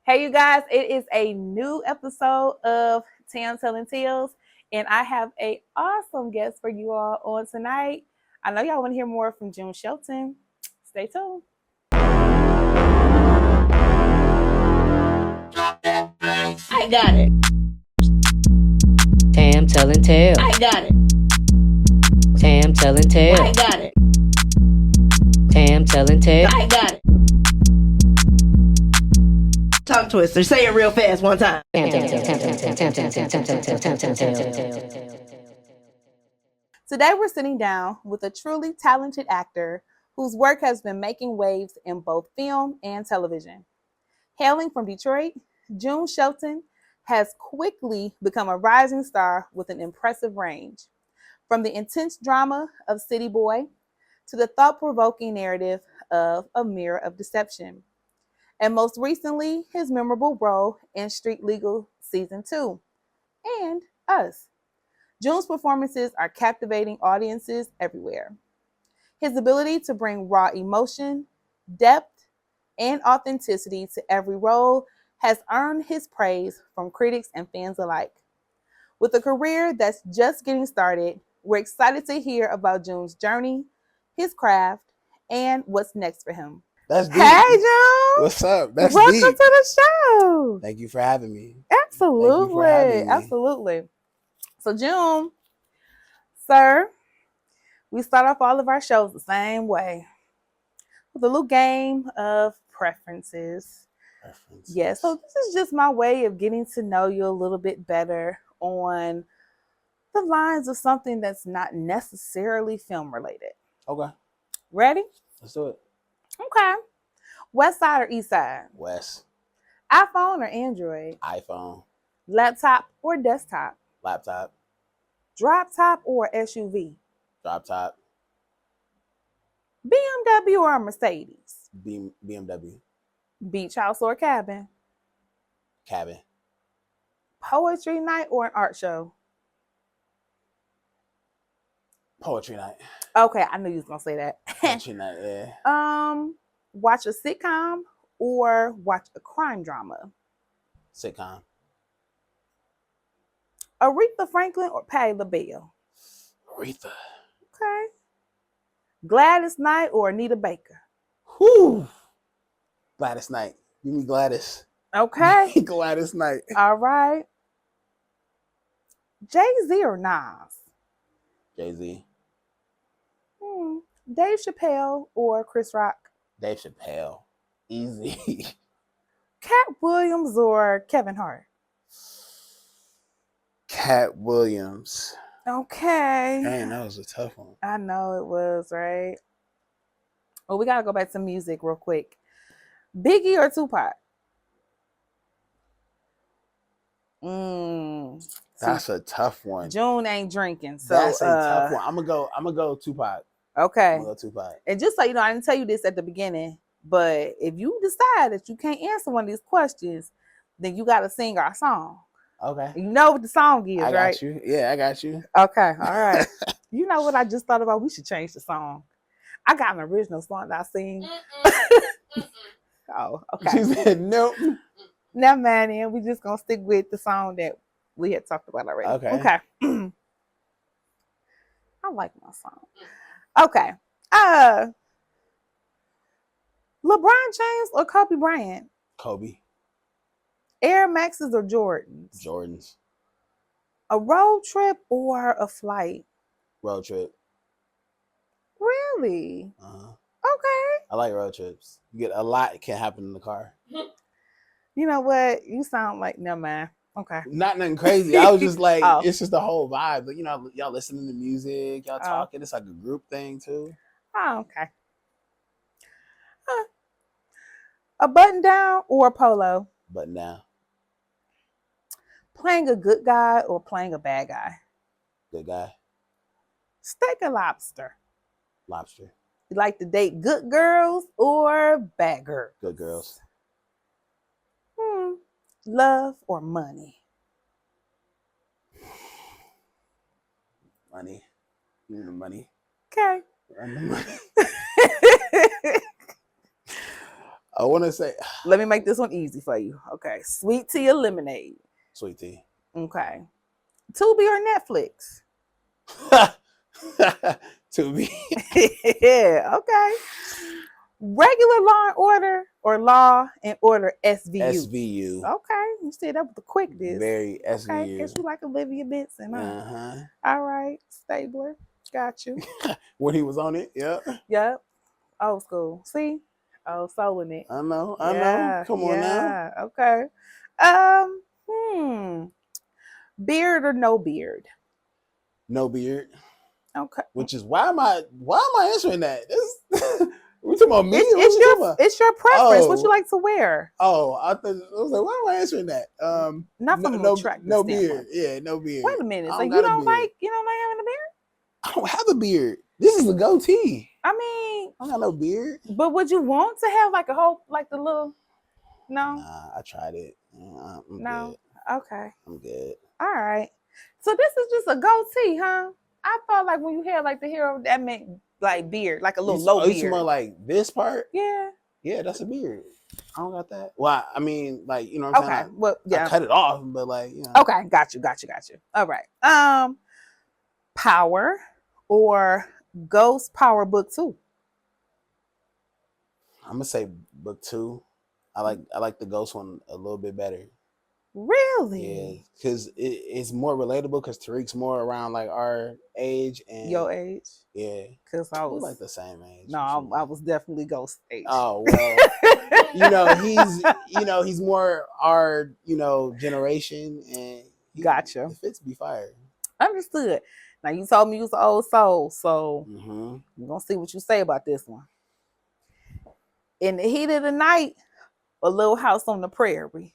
Hey, you guys, it is a new episode of Tam Telling Tales, and I have an awesome guest for you all on tonight. I know y'all want to hear more from June Shelton. Stay tuned. I got it. Tam Telling Tales. I got it. Tam Telling Tales. I got it. Tam Telling Tales. I got it. Tongue twister. Say it real fast one time. Today, we're sitting down with a truly talented actor whose work has been making waves in both film and television. Hailing from Detroit, June Shelton has quickly become a rising star with an impressive range. From the intense drama of City Boy to the thought-provoking narrative of A Mirror of Deception. And most recently, his memorable role in Street Legal Season 2 and Us. June's performances are captivating audiences everywhere. His ability to bring raw emotion, depth, and authenticity to every role has earned his praise from critics and fans alike. With a career that's just getting started, we're excited to hear about June's journey, his craft, and what's next for him. That's deep. Hey, June. What's up? That's Welcome deep. to the show. Thank you for having me. Absolutely. having me. Absolutely. So, June, sir, we start off all of our shows the same way with a little game of preferences. Yeah, so this is just my way of getting to know you a little bit better on the lines of something that's not necessarily film related. Okay. Ready? Let's do it. Okay. West side or east side? West. iPhone or Android? iPhone. Laptop or desktop? Laptop. Drop top or SUV? Drop top. BMW or Mercedes? BMW. Beach house or cabin? Cabin. Poetry night or an art show? Poetry night. Okay, I knew you was gonna say that. Poetry night, yeah. Watch a sitcom or watch a crime drama? Sitcom. Aretha Franklin or Patti LaBelle? Aretha. Okay. Gladys Knight or Anita Baker? Whew. Gladys Knight. Give me Gladys. Okay. Gladys Knight. All right. Jay-Z or Nas? Jay-Z. Dave Chappelle or Chris Rock? Dave Chappelle. Easy. Cat Williams or Kevin Hart? Cat Williams. Okay. Dang, that was a tough one. I know it was, right? Well, we got to go back to music real quick. Biggie or Tupac? That's a tough one. June ain't drinking, so That's a tough one. I'm gonna go Tupac. Okay. I'm gonna go Tupac. And just so you know, I didn't tell you this at the beginning, but if you decide that you can't answer one of these questions, then you got to sing our song. Okay. You know what the song is, I got right? you. Yeah, I got you. Okay. All right. You know what I just thought about? We should change the song. I got an original song that I sing. Oh, okay. She said nope. Never mind, then we just gonna stick with the song that we had talked about already. Okay. I like my song. Okay. LeBron James or Kobe Bryant? Kobe. Air Maxes or Jordans? Jordans. A road trip or a flight? Road trip. Really? Uh-huh. Okay. I like road trips. You get a lot can happen in the car. You know what? You sound like, never mind. Okay. Not nothing crazy. I was just like, Oh. It's just the whole vibe. But, y'all listening to music, y'all talking. It's like a group thing too. Oh, okay. A button down or a polo? But now, Playing a good guy or playing a bad guy? good guy. Steak or lobster? Lobster. You like to date good girls or bad girls? Good girls. Love or money? Money. Give me the money. Okay. Run the money. I want to say Let me make this one easy for you. Okay. Sweet tea or lemonade? sweet tea. Okay. Tubi or Netflix? Tubi. Yeah. Okay. Regular Law and Order or Law and Order SVU? SVU. Okay. You said that with the quickness. Very Okay. SVU. Guess you like Olivia Benson, huh? Uh-huh. All right. Stabler. Got you. When he was on it, yeah. Yep. Old school. See? Oh, soul in it. I know. Come on now. Okay. Beard or no beard? No beard. Okay. Which is why am I answering that? This we talking about me? It's your preference. What Oh. you like to wear? Oh, I was like, why am I answering that? Not from no, an attractive no standpoint. beard. Yeah, no beard. Wait a minute. I So don't you got a don't beard. like having a beard? I don't have a beard. This is a goatee. I mean, I don't got no beard. but would you want to have like a whole like the little? No. Nah, I tried it. I'm No. good. Okay. I'm good. All right. So this is just a goatee, huh? I felt like when you had like the hair, that meant like beard, like a little low You beard. more like this part? Yeah. Yeah, that's a beard. I don't got that. Well, I mean, like, you know what I'm Okay. saying? Well, yeah. I cut it off, but like, you know. Okay. Got you. All right. Power or Ghost Power Book 2? I'm gonna say book 2. I like the ghost one a little bit better. Really? Yeah, because it's more relatable. Because Tariq's more around like our age and Your age? Yeah, because I we're was like the same age. No, I was definitely Ghost age. Oh well, he's more our generation, and Gotcha. The fits be fire. Understood. Now you told me you was an old soul, so Mm-hmm. we're gonna see what you say about this one. In the Heat of the Night, or Little House on the Prairie?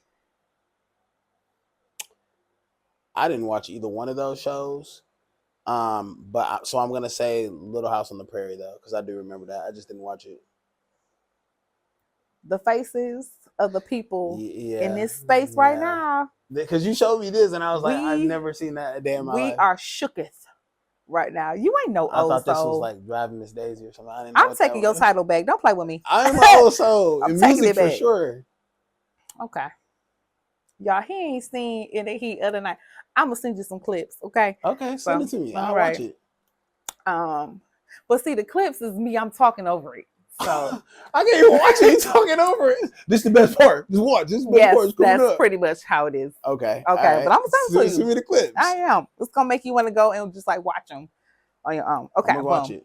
I didn't watch either one of those shows. So I'm gonna say Little House on the Prairie though, because I do remember that. I just didn't watch it. The faces of the people Yeah, in this space right now. Because you showed me this, and I was like, I've never seen that a day in my life. We are shooketh right now. You ain't no I old thought this soul. was like Driving Miss Daisy or something. I didn't know I'm taking your title back. Don't play with me. I'm an old soul. I'm In taking music it back. for sure. Okay. Y'all, he ain't seen In the Heat of the Night. I'm gonna send you some clips, okay? Okay, send it to me. I'll all right. watch it. But see, the clips is me. I'm talking over it. So I can't even watch it. You talking over it. This is the best part. Just watch. This is the best part. It's that's up. pretty much how it is. Okay. Okay, right. but I'm gonna send it to you. Send me the clips. I am. It's gonna make you want to go and just like watch them on your own. Okay, I'm gonna watch it.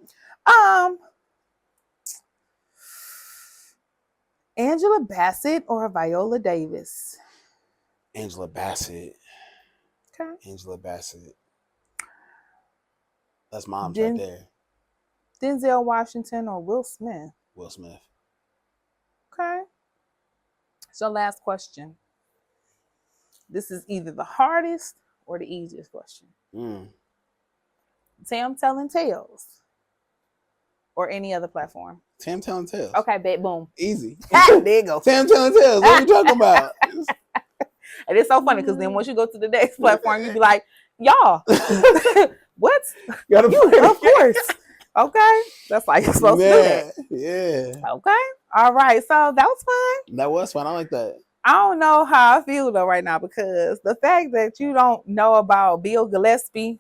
Angela Bassett or Viola Davis? Angela Bassett. Okay. Angela Bassett. That's mom's right there. Denzel Washington or Will Smith? Will Smith. Okay. So last question. This is either the hardest or the easiest question. Tam Telling Tales or any other platform? Tam Telling Tales. Okay, bet, boom. Easy. There you go. Tam Telling Tales. What are you talking about? And it's so funny because then once you go to the next platform, you be like, y'all, what? Of course. Okay. That's like you're supposed to do that. Yeah. Okay. All right. So that was fun. That was fun. I like that. I don't know how I feel though right now because the fact that you don't know about Bill Gillespie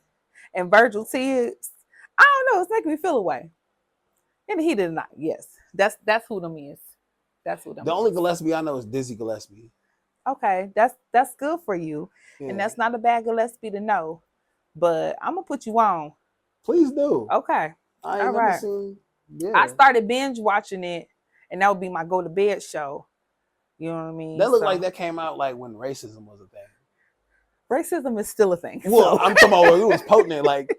and Virgil Tibbs, I don't know. It's making me feel away. In the Heat of the Night, yes. That's who them is. That's who them The is. only Gillespie I know is Dizzy Gillespie. Okay, that's good for you. Yeah. And that's not a bad Gillespie to know. But I'm gonna put you on. Please do. Okay. I ain't never seen. Yeah. I started binge watching it, and that would be my go to bed show. You know what I mean? That looked like that came out like when racism was a thing. Racism is still a thing. Well, I'm talking about it was potent. Like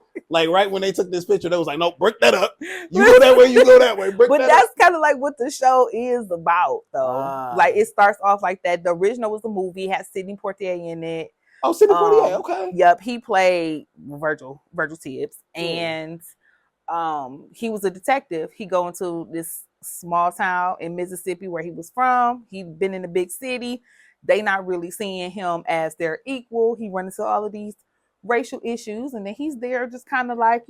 right when they took this picture, they was like, "No, break that up. You go that way. You go that way. Break but that that's up." kind of like what the show is about, though. Like it starts off like that. The original was the movie, had Sidney Poitier in it. Oh, Sidney Poitier. Okay. Yep, he played Virgil Tibbs, and he was a detective. He go into this small town in Mississippi where he was from. He'd been in a big city. They not really seeing him as their equal. He run into all of these racial issues, and then he's there just kind of like,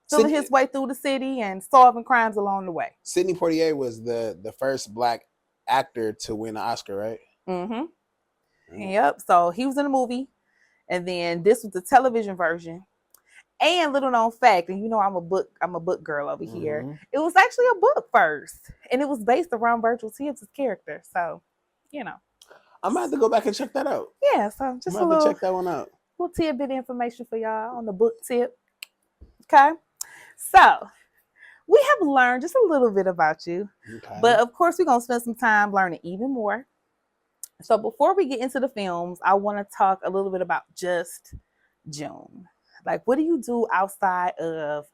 feeling his way through the city and solving crimes along the way. Sidney Poitier was the first black actor to win an Oscar, right? Mm-hmm. Yep. So he was in the movie, and then this was the television version. And little known fact, and you know I'm a book girl over here. It was actually a book first, and it was based around Virgil Tibbs' character. So, you know, I'm gonna have to go back and check that out. Yeah, so just I'm gonna have to check that one out. Little tidbit of information for y'all on the book tip. Okay, so we have learned just a little bit about you, but of course we're gonna spend some time learning even more. So before we get into the films, I want to talk a little bit about just June. Like, what do you do outside of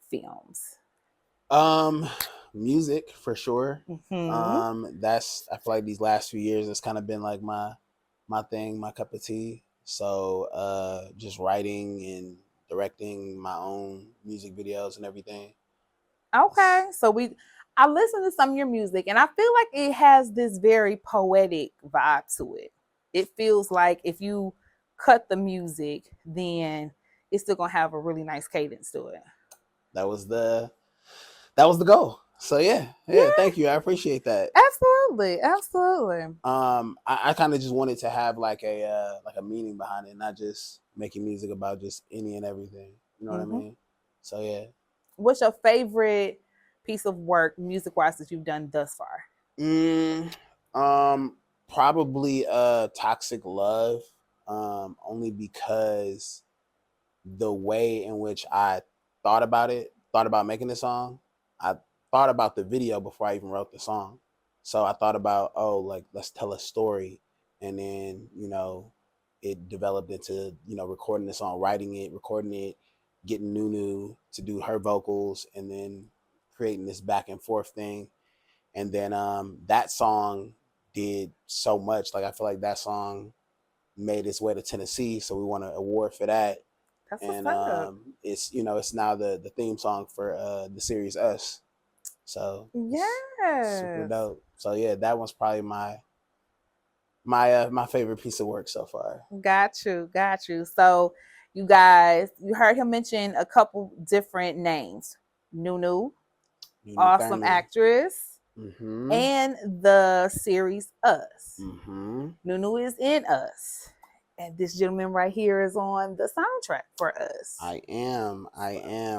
films? Music for sure. Mm-hmm. That's, I feel like these last few years it's kind of been like my thing, my cup of tea. So just writing and directing my own music videos and everything. Okay, so I listen to some of your music, and I feel like it has this very poetic vibe to it. It feels like if you cut the music, then it's still gonna have a really nice cadence to it. That was the goal. So yeah, thank you. I appreciate that. Absolutely. I kind of just wanted to have like a meaning behind it, not just making music about just any and everything. You know what I mean? So yeah. What's your favorite piece of work, music wise, that you've done thus far? Probably Toxic Love. Only because the way in which I thought about making the song, I thought about the video before I even wrote the song. So I thought about, let's tell a story. And then, it developed into, recording the song, writing it, recording it, getting Nunu to do her vocals, and then creating this back and forth thing. And then that song did so much. Like, I feel like that song made its way to Tennessee. So we won an award for that. That's and it's it's now the theme song for the series Us. So super dope. So yeah, that one's probably my favorite piece of work so far. Got you. So you guys, you heard him mention a couple different names. Nunu, awesome actress, and the series Us. Nunu is in Us. And this gentleman right here is on the soundtrack for Us. I am.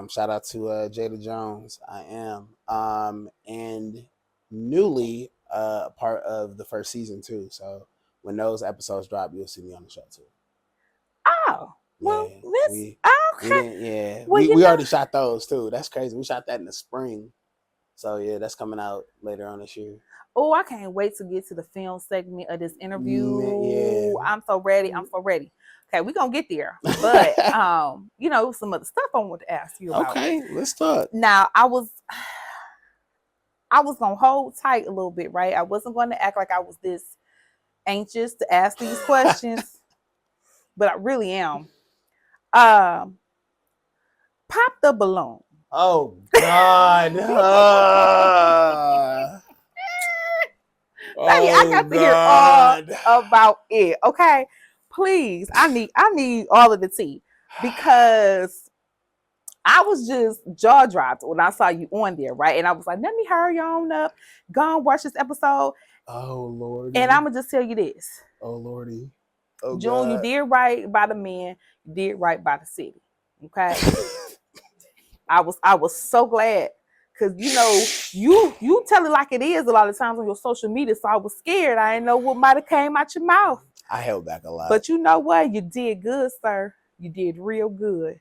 Shout out to Jada Jones. I am. And newly part of the first season too. So when those episodes drop, you'll see me on the show too. Oh, well, okay. We already shot those too. That's crazy. We shot that in the spring. So yeah, that's coming out later on this year. Oh, I can't wait to get to the film segment of this interview. Yeah. I'm so ready. Okay, we're gonna get there. But some other stuff I want to ask you about. Okay, let's talk. Now, I was gonna hold tight a little bit, right? I wasn't gonna act like I was this anxious to ask these questions, but I really am. Pop the balloon. Oh God. Baby, I got to hear all about it. Okay, please. I need all of the tea, because I was just jaw dropped when I saw you on there, right? And I was like, let me hurry on up, go and watch this episode. Oh Lord. And I'm gonna just tell you this. Oh Lordy. Oh, June, God. you did right by the men. You did right by the city. Okay. I was so glad. Cause you tell it like it is a lot of times on your social media. So I was scared. I didn't know what might have came out your mouth. I held back a lot. But you know what? You did good, sir. You did real good.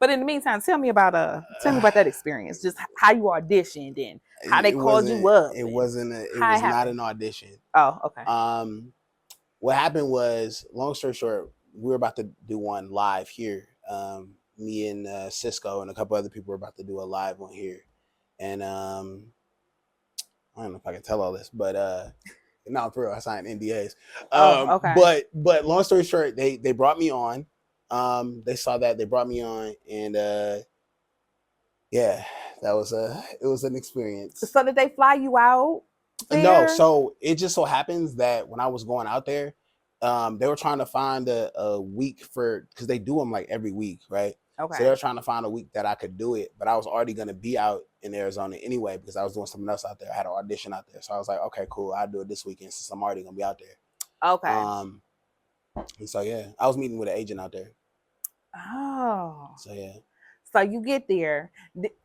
But in the meantime, tell me about that experience. Just how you auditioned and how they called you up. It was not an audition. Oh, okay. What happened was, long story short, we were about to do one live here. Me and Cisco and a couple other people were about to do a live one here. And I don't know if I can tell all this, but no, for real, I signed NDAs. Okay. But long story short, they brought me on. They saw that, they brought me on, and yeah, it was an experience. So did they fly you out there? No, so it just so happens that when I was going out there, they were trying to find a week because they do them like every week, right? Okay. So they were trying to find a week that I could do it, but I was already going to be out in Arizona anyway because I was doing something else out there. I had an audition out there. So I was like, okay, cool. I'll do it this weekend since I'm already going to be out there. Okay. And so, yeah, I was meeting with an agent out there. Oh. So, yeah. So you get there.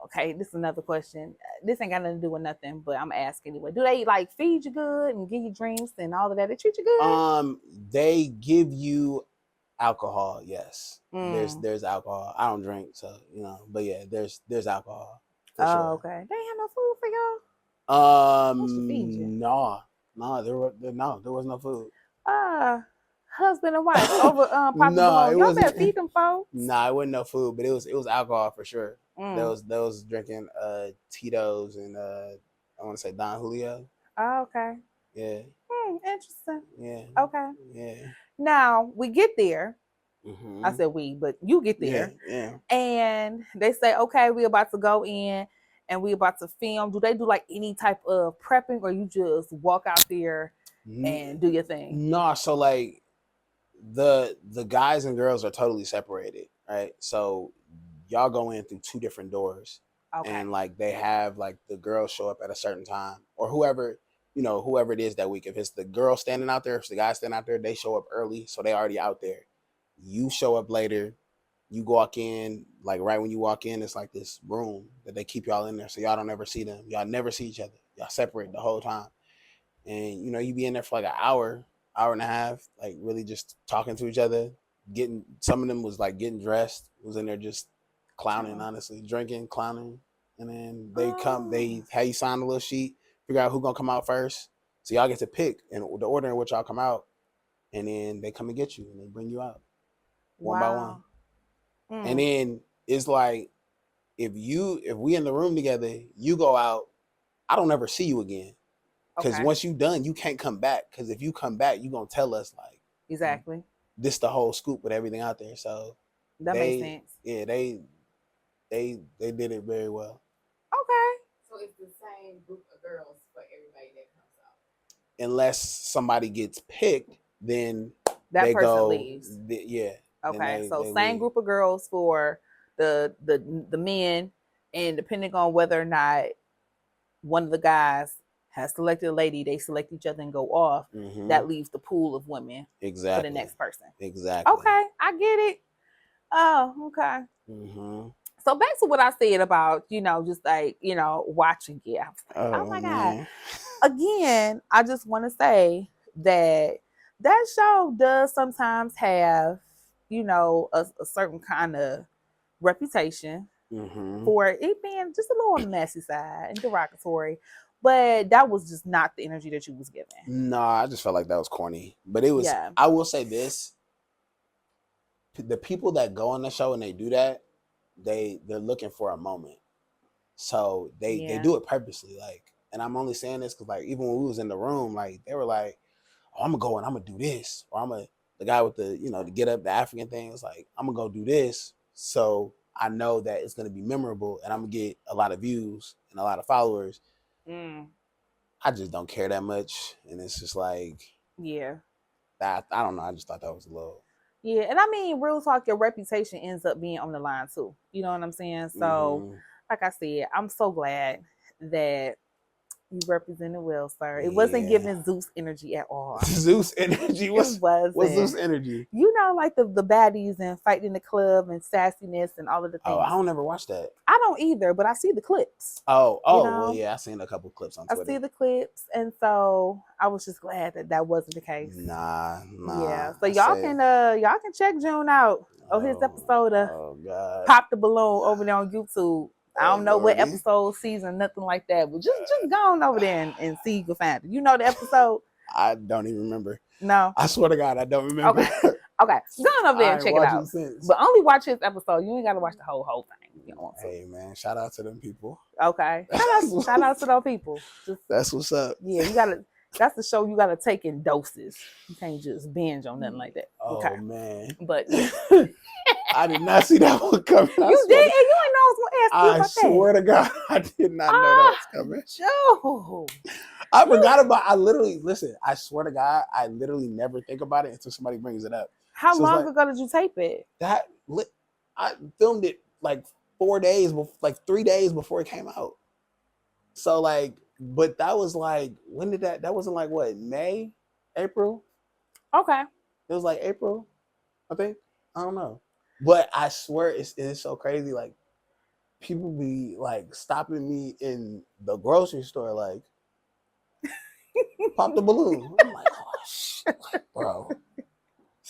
Okay, this is another question. This ain't got nothing to do with nothing, but I'm asking anyway. Do they like feed you good and give you drinks and all of that? They treat you good? They give you alcohol, yes. There's alcohol. I don't drink, so but yeah, there's alcohol for sure. Okay. They ain't have no food for y'all? No, there was no food. Husband and wife over Papa Malone. Y'all better feed them folks. Nah, it wasn't no food, but it was alcohol for sure. There was drinking Tito's and I want to say Don Julio. Oh, okay. Yeah. Interesting. Yeah. Okay. Yeah. Now we get there. Mm-hmm. I said we, but you get there. Yeah. And they say, okay, we're about to go in and we're about to film. Do they do like any type of prepping, or you just walk out there and do your thing? No, so like the guys and girls are totally separated, right? So y'all go in through two different doors. Okay. And like they have like the girls show up at a certain time, or whoever it is that week. If it's the girl standing out there, if it's the guy standing out there, they show up early, so they already out there. You show up later. You walk in, like right when you walk in, it's like this room that they keep y'all in there, so y'all don't ever see them. Y'all never see each other. Y'all separate the whole time, and you be in there for like an hour and a half, like really just talking to each other. Some of them was like getting dressed, was in there just clowning, honestly, drinking, clowning, and then they have you sign a little sheet, figure out who's gonna come out first, so y'all get to pick and the order in which y'all come out, and then they come and get you and they bring you out one by one. And then it's like if we in the room together, you go out, I don't ever see you again. Because once you done, you can't come back. Because if you come back, you gonna tell us like exactly this the whole scoop with everything out there. So that makes sense. Yeah, they did it very well. Okay. So it's the same group of girls for everybody that comes out. Unless somebody gets picked, then that person leaves. Yeah. Okay. So same leave. Group of girls for the men, and depending on whether or not one of the guys has selected a lady, they select each other and go off. Mm-hmm. That leaves the pool of women for the next person. Exactly. Okay, I get it. Oh, okay. Mm-hmm. So back to what I said about, just like, watching it. I was like, oh my God. Again, I just want to say that show does sometimes have, a certain kind of reputation for it being just a little on the messy side and derogatory. But that was just not the energy that you was giving. No, I just felt like that was corny. But it was, yeah. I will say this. The people that go on the show and they do that, they're looking for a moment. So they do it purposely. Like, and I'm only saying this because like even when we was in the room, like they were like, oh, I'm gonna go and I'm gonna do this. Or the guy with the, the get up, the African thing was like, I'm gonna go do this. So I know that it's gonna be memorable and I'm gonna get a lot of views and a lot of followers. I just don't care that much, and it's just like, I don't know. I just thought that was a little. Yeah, and I mean, real talk, your reputation ends up being on the line too. You know what I'm saying? So, like I said, I'm so glad that you represented well, sir. It wasn't giving Zeus energy at all. Zeus energy? What's Zeus energy? Like the baddies and fighting in the club and sassiness and all of the things. Oh, I don't ever watch that. I don't either, but I see the clips. Well, yeah, I've seen a couple clips on Twitter. I see the clips, and so I was just glad that wasn't the case. Nah. Yeah, so y'all can check June out on his episode of Pop the Balloon over there on YouTube. I don't know what episode, season, nothing like that. But just go on over there and see you can find it. You know the episode? I don't even remember. No. I swear to God, I don't remember. Okay. Go on over there and check it out. But only watch this episode. You ain't got to watch the whole thing. You don't want to. Hey, man. Shout out to them people. Okay. Shout out to those people. That's what's up. Yeah, that's the show you got to take in doses. You can't just binge on nothing like that. Okay. Oh, man. But I did not see that one coming. You did? And you ain't know I was going to ask you about that. I swear to God, I did not know that was coming. Joe. I forgot about I swear to God, I literally never think about it until somebody brings it up. How long ago did you tape it? I filmed it like 4 days, like 3 days before it came out. So like, but that was like, when did that wasn't like what, May, April? Okay. It was like April, I think. I don't know. But I swear it's so crazy. Like people be like stopping me in the grocery store, like, pop the balloon. I'm like, oh shit, like, bro.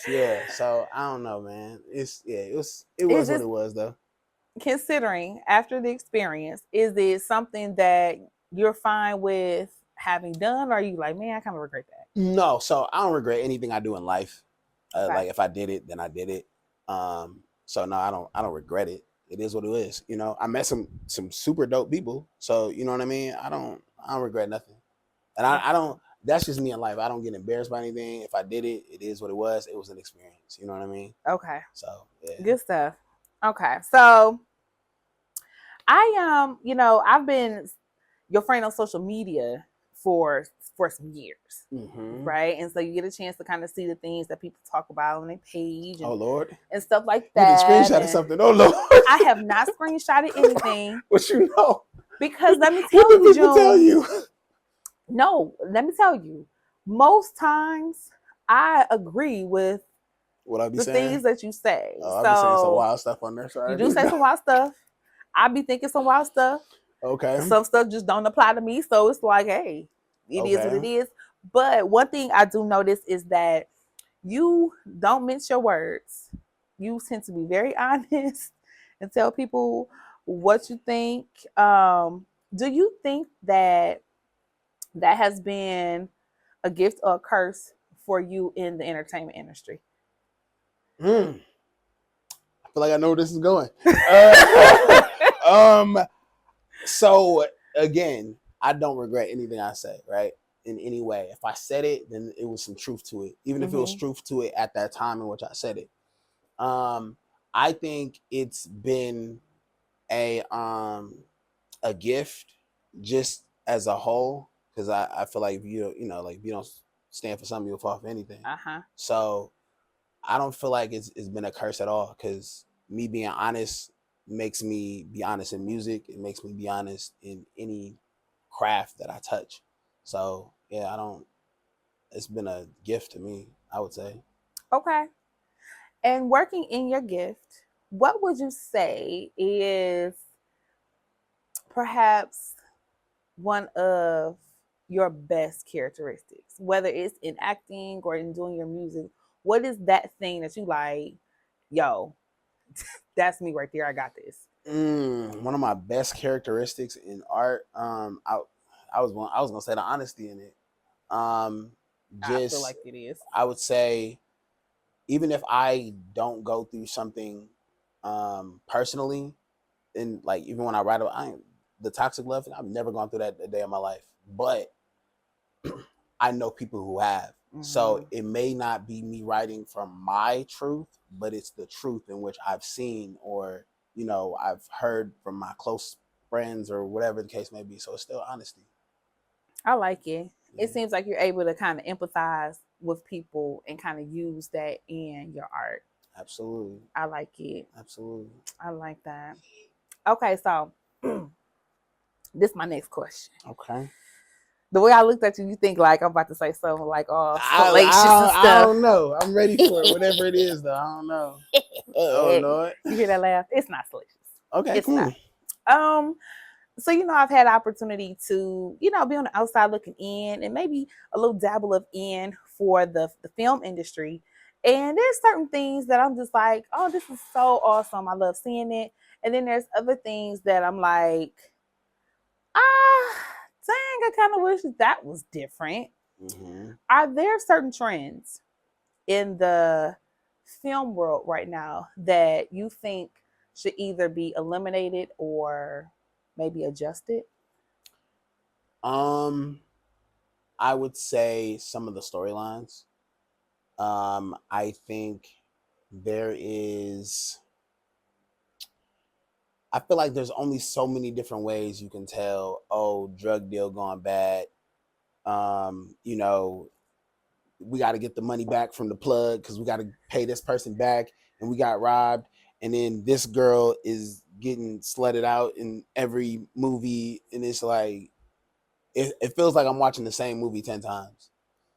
Yeah, so I don't know, man. It was what it was though. Considering after the experience, is it something that you're fine with having done, or are you like, man, I kind of regret that? No, so I don't regret anything I do in life. Okay. Like if I did it, then I did it. So no, I don't regret it. It is what it is. You know, I met some super dope people. So you know what I mean. I don't regret nothing. And I don't. That's just me in life. I don't get embarrassed by anything. If I did it, it is what it was. It was an experience. You know what I mean? Okay. So yeah. Good stuff. Okay. So you know, I've been your friend on social media for some years, right? And so you get a chance to kind of see the things that people talk about on their page, and, oh Lord, and stuff like that. You that. screenshotted something. Oh Lord, I have not screenshotted anything. What you know? Because let me What tell do you, people June. tell you? No, let me tell you. Most times, I agree with what I be the saying? things that you say. I be saying some wild stuff on there. Sorry, you do say some wild stuff. I be thinking some wild stuff. Okay. Some stuff just don't apply to me, so it's like, hey, it is what it is. But one thing I do notice is that you don't mince your words. You tend to be very honest and tell people what you think. Do you think that has been a gift or a curse for you in the entertainment industry? I feel like I know where this is going. So again, I don't regret anything I say, right? In any way. If I said it, then it was some truth to it. Even if it was truth to it at that time in which I said it. I think it's been a gift just as a whole, because I feel like if you know, like if you don't stand for something, you'll fall for anything. So I don't feel like it's been a curse at all, because me being honest makes me be honest in music. It makes me be honest in any craft that I touch. So yeah, it's been a gift to me, I would say. Okay. And working in your gift, what would you say is perhaps one of your best characteristics, whether it's in acting or in doing your music? What is that thing that you like, yo, that's me right there, I got this? One of my best characteristics in art, I was gonna say the honesty in it. I feel like it is. I would say, even if I don't go through something personally, and like even when I write about the toxic love, I've never gone through that a day of my life, but I know people who have. So it may not be me writing from my truth, but it's the truth in which I've seen, or you know, I've heard from my close friends, or whatever the case may be. So it's still honesty. I like it. It seems like you're able to kind of empathize with people and kind of use that in your art. Absolutely. I like it. Absolutely. I like that. Okay, so this is my next question. Okay. The way I looked at you, you think like I'm about to say something like salacious and stuff. I don't know. I'm ready for it. Whatever it is, though. I don't know. Oh Lord. You hear that laugh? It's not salacious. Okay, it's cool. Not. So you know, I've had opportunity to, you know, be on the outside looking in, and maybe a little dabble of in for the film industry. And there's certain things that I'm just like, oh, this is so awesome. I love seeing it. And then there's other things that I'm like, dang, I kind of wish that was different. Are there certain trends in the film world right now that you think should either be eliminated or maybe adjusted? I would say some of the storylines. I think there is. I feel like there's only so many different ways you can tell, oh, drug deal gone bad. You know, we got to get the money back from the plug because we got to pay this person back, and we got robbed. and then this girl is getting slutted out in every movie, and it's like it feels like I'm watching the same movie 10 times.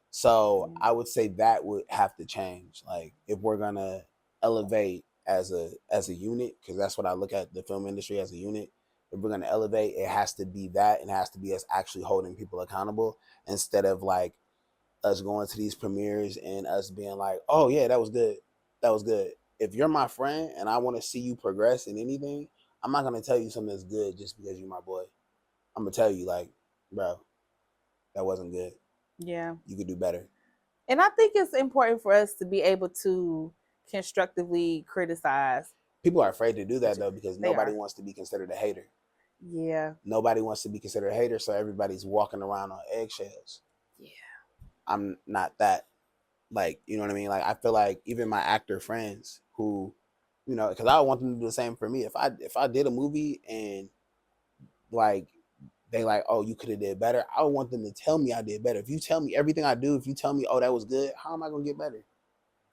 So I would say that would have to change. Like if we're gonna elevate as a unit, because that's what I look at the film industry as a unit. If we're gonna elevate, it has to be that, and it has to be us actually holding people accountable instead of like us going to these premieres and us being like, oh yeah, that was good. That was good. If you're my friend and I want to see you progress in anything, I'm not gonna tell you something that's good just because you're my boy. I'm gonna tell you like, bro, that wasn't good. Yeah. You could do better. And I think it's important for us to be able to constructively criticize. People are afraid to do that though because They nobody are. wants to be considered a hater. Yeah. Nobody wants to be considered a hater, so everybody's walking around on eggshells. Yeah. I'm not that. Like, you know what I mean? Like, I feel like even my actor friends who, you know, because I want them to do the same for me. If I did a movie and like they like, oh, you could have did better, I would want them to tell me I did better. If you tell me everything I do, if you tell me, oh, that was good, how am I gonna get better?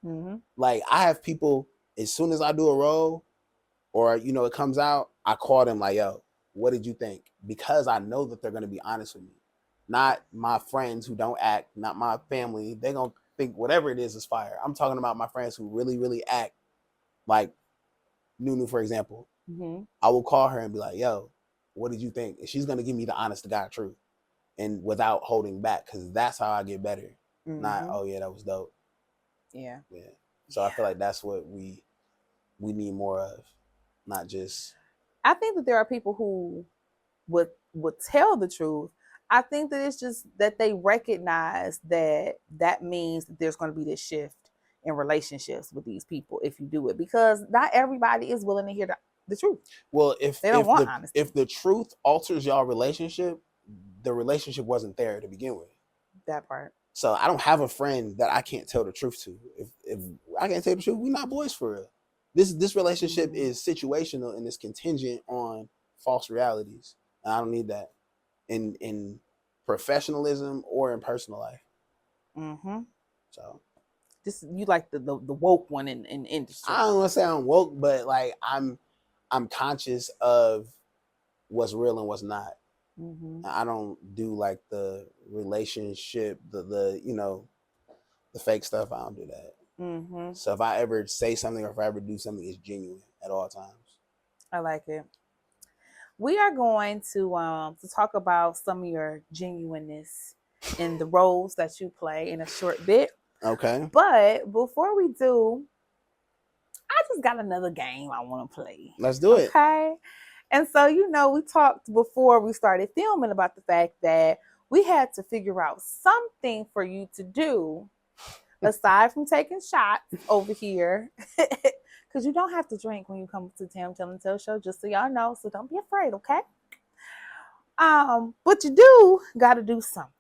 Mm-hmm. Like, I have people as soon as I do a role or you know it comes out, I call them like, yo, what did you think? Because I know that they're gonna be honest with me. Not my friends who don't act, not my family. They're gonna think whatever it is fire. I'm talking about my friends who really, really act. Like Nunu, for example. Mm-hmm. I will call her and be like, yo, what did you think? And she's gonna give me the honest to God truth. And without holding back, because that's how I get better. Mm-hmm. Not, oh yeah, that was dope. Yeah. Yeah. So I feel like that's what we need more of. Not just I think that there are people who would tell the truth. I think that it's just that they recognize that means that there's going to be this shift in relationships with these people if you do it, because not everybody is willing to hear the truth. well, if They don't want honesty. if the truth alters y'all relationship, the relationship wasn't there to begin with. That part. So I don't have a friend that I can't tell the truth to. If I can't tell the truth, we're not boys for real. This relationship is situational and it's contingent on false realities. And I don't need that in professionalism or in personal life. Mm-hmm. So This you like the woke one in industry. I don't want to say I'm woke, but like I'm conscious of what's real and what's not. Mm-hmm. I don't do like the relationship, the you know, the fake stuff. I don't do that. Mm-hmm. So if I ever say something or if I ever do something, it's genuine at all times. I like it. We are going to talk about some of your genuineness in the roles that you play in a short bit. Okay. But before we do, I just got another game I want to play. Let's do it. Okay. And so, you know, we talked before we started filming about the fact that we had to figure out something for you to do aside from taking shots over here. Because you don't have to drink when you come to Tam Tell and Tell show, just so y'all know. So don't be afraid, okay? But you do got to do something.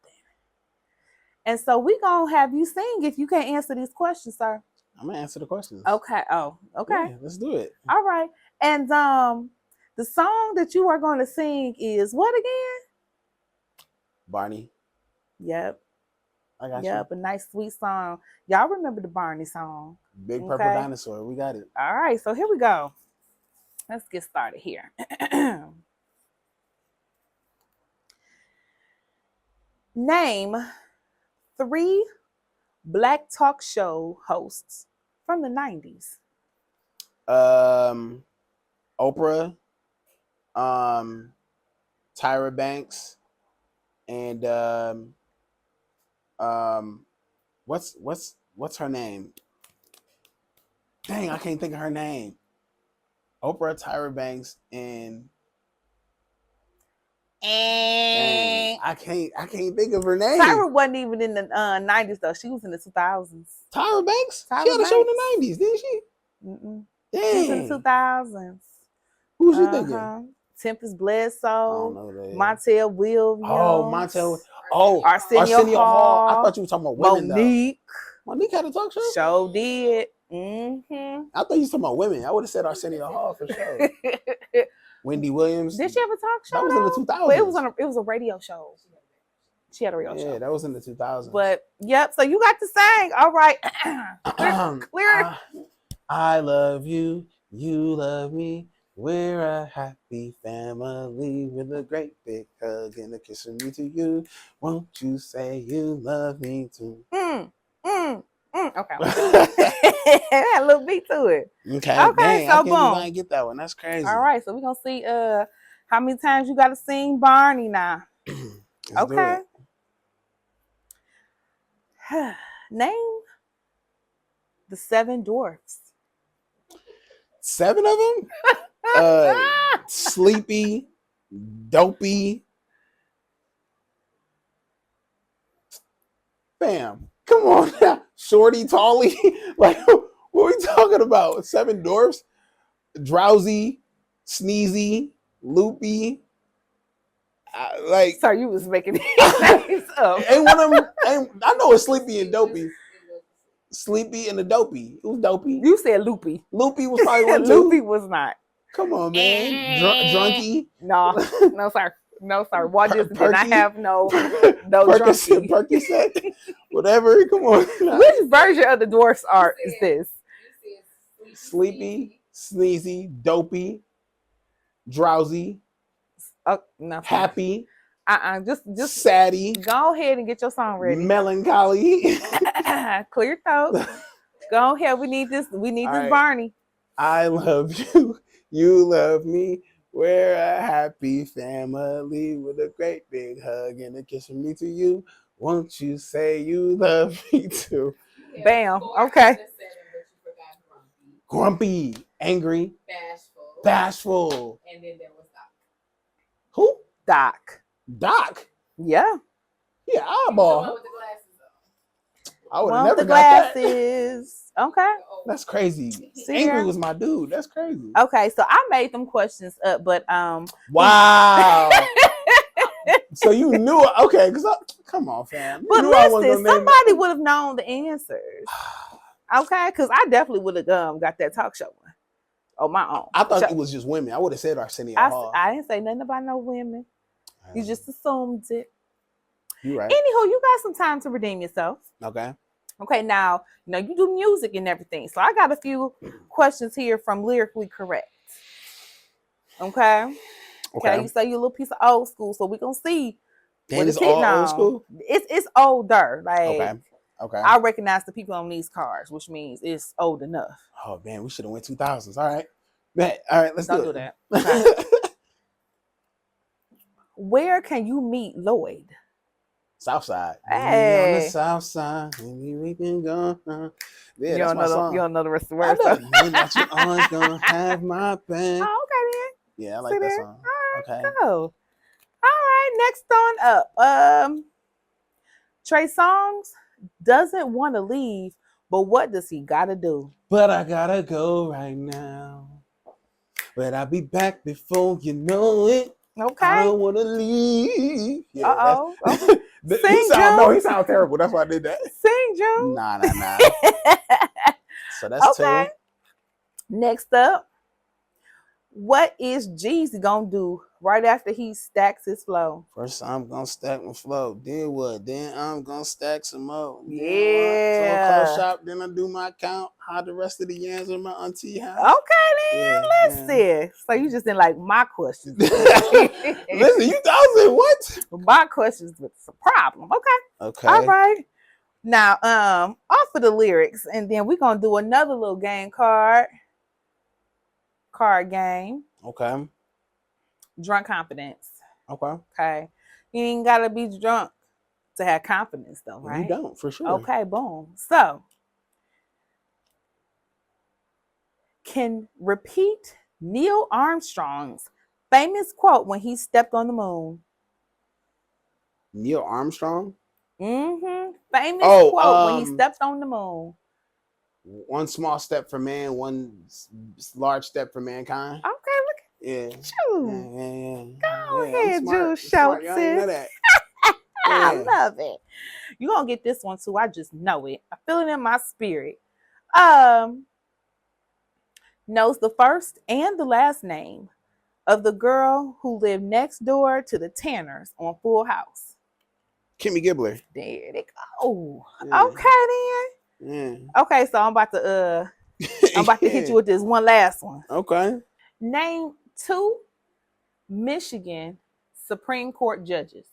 And so we going to have you sing if you can't answer these questions, sir. I'm going to answer the questions. Okay. Oh, okay. Yeah, let's do it. All right. And the song that you are going to sing is what again? Barney. Yep. I got Yep, a nice sweet song. Y'all remember the Barney song? Big Purple Dinosaur. We got it. All right, so here we go. Let's get started here. Name 3 Black talk show hosts from the 90s. Oprah, Tyra Banks, and what's her name? Dang, I can't think of her name. Oprah, Tyra Banks, and dang, I can't think of her name. Tyra wasn't even in the 90s though. She was in the 2000s. Tyra Banks? Tyra She had a show in Banks. the 90s, didn't she? Mm-mm. Dang. She was in the 2000s. Who's you thinking? Tempest Bledsoe. I don't know that. Montel Williams. Oh, Montel. Oh, Arsenio Hall. I thought you were talking about women. Monique. Though. Monique had a talk show? Show did. Mm-hmm. I thought you were talking about women. I would have said Arsenio Hall for sure. Wendy Williams. Did she have a talk show? That was in the 2000s. But it was a radio show. She had a radio show. Yeah, that was in the 2000s. But yep, so you got to sing. All right. Clear. I love you. You love me. We're a happy family with a great big hug and a kiss from me to you. Won't you say you love me too? Okay. It had a little beat to it. Okay, Okay, dang, I so can't believe I boom. didn't get that one. That's crazy. All right, so we're gonna see how many times you gotta sing Barney now. Let's do Okay. it. Name the 7 dwarfs. 7 of them? Sleepy, dopey. Bam. Come on now. Shorty, tally. Like, what are we talking about? 7 dwarfs? Drowsy, sneezy, loopy. Like, Sorry, you was making these names up. ain't one of them. I know it's sleepy and dopey. Sleepy and the dopey. It was dopey. You said loopy. Loopy was probably one too. Loopy was not. Come on, man. Drunky. No, no, sir. No, sir. Walt Disney did not Perky? have no Percocet, drunky. Percocet, whatever. Come on. Which version of the dwarfs are is this? Sleepy, sneezy, dopey, drowsy, Oh, no. happy, Just saddy, go ahead and get your song ready. melancholy. Clear your throat. Go ahead. We need this. We need All this right. Barney. I love you. You love me. We're a happy family with a great big hug and a kiss from me to you. Won't you say you love me too? Bam. Okay. Grumpy, angry, Bashful. bashful. And then there was Doc. Who? Doc. Doc. Yeah. Yeah, The one eyeball. with the glasses I would One have with never the got that. glasses. Okay. on. That's crazy. See Angry there? was my dude. That's crazy. Okay. So I made them questions up, but Wow. So you knew it. Okay, because come on, fam. You But knew I wasn't listen, gonna name somebody would have known the answers. Okay, because I definitely would have got that talk show one on my own. I thought So- it was just women. I would have said Arsenio I, Hall. I didn't say nothing about no women. You just assumed it. You right. Anywho, you got some time to redeem yourself. Okay. Okay, now you do music and everything. So I got a few questions here from Lyrically Correct. Okay. Okay. You say you're a little piece of old school, so we're gonna see Damn, what it's it's hitting all on. old school? It's older. Like Okay. I recognize the people on these cards, which means it's old enough. Oh man, we should have went 2000s. All right. Bet. All right, let's Don't do do it. that. Okay. Where can you meet Lloyd? South side. Hey. On the south side. Maybe we can go. Yeah, You that's don't my know song. you don't know the rest of the I words. know. So. Know that you always gonna have my back. Oh, okay Yeah, I then. like See that there? song. All right, Okay. go. All right, next on up. Trey Songz doesn't want to leave, but what does he gotta do? But I gotta go right now. But I'll be back before you know it. I Okay. don't wanna leave. Yeah, Uh-oh. he sound terrible. That's why I did that. Sing, June. Nah. So that's Okay. two. Next up, what is Jeezy gonna do right after he stacks his flow? First, I'm gonna stack my flow. Then what? Then I'm gonna stack some more. Then Yeah. So close shop. Then I do my count. Hide the rest of the yams in my auntie house. Okay, then Yeah, let's yeah. see. So you just didn't like my questions. Listen, you thousand what? My questions was a problem. Okay. Okay. All right. Now, off of the lyrics, and then we're gonna do another little card game. Okay. Drunk confidence. Okay. Okay. You ain't gotta be drunk to have confidence though, right? You don't, for sure. Okay, boom. So can repeat Neil Armstrong's famous quote when he stepped on the moon. Neil Armstrong? Mm-hmm. Famous Oh, quote when he stepped on the moon. One small step for man, one large step for mankind. Okay, look Yeah. at you. Yeah. Go I'm ahead, smart. June I'm smart. Shelton. Y'all didn't know that. I Yeah. love it. You're gonna get this one too. I just know it. I feel it in my spirit. Knows the first and the last name of the girl who lived next door to the Tanners on Full House. Kimmy Gibbler. There they go. Yeah. Okay then. Yeah. Okay, so I'm about to I'm about to hit you with this one last one. Okay. Name 2 Michigan Supreme Court judges.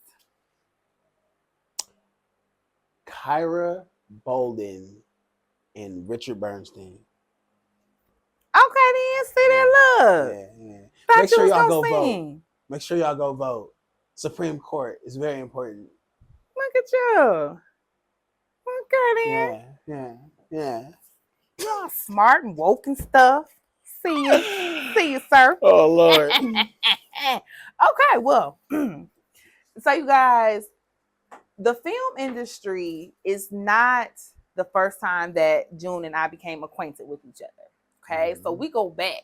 Kyra Bolden and Richard Bernstein. Okay, then see that look. Yeah. Thought Make you sure was y'all gonna go vote. sing. Make sure y'all go vote. Supreme Court is very important. Look at you. Okay, then. Yeah. Y'all smart and woke and stuff. See you, sir. Oh Lord. Okay, well, so you guys, the film industry is not the first time that June and I became acquainted with each other. Okay, so we go back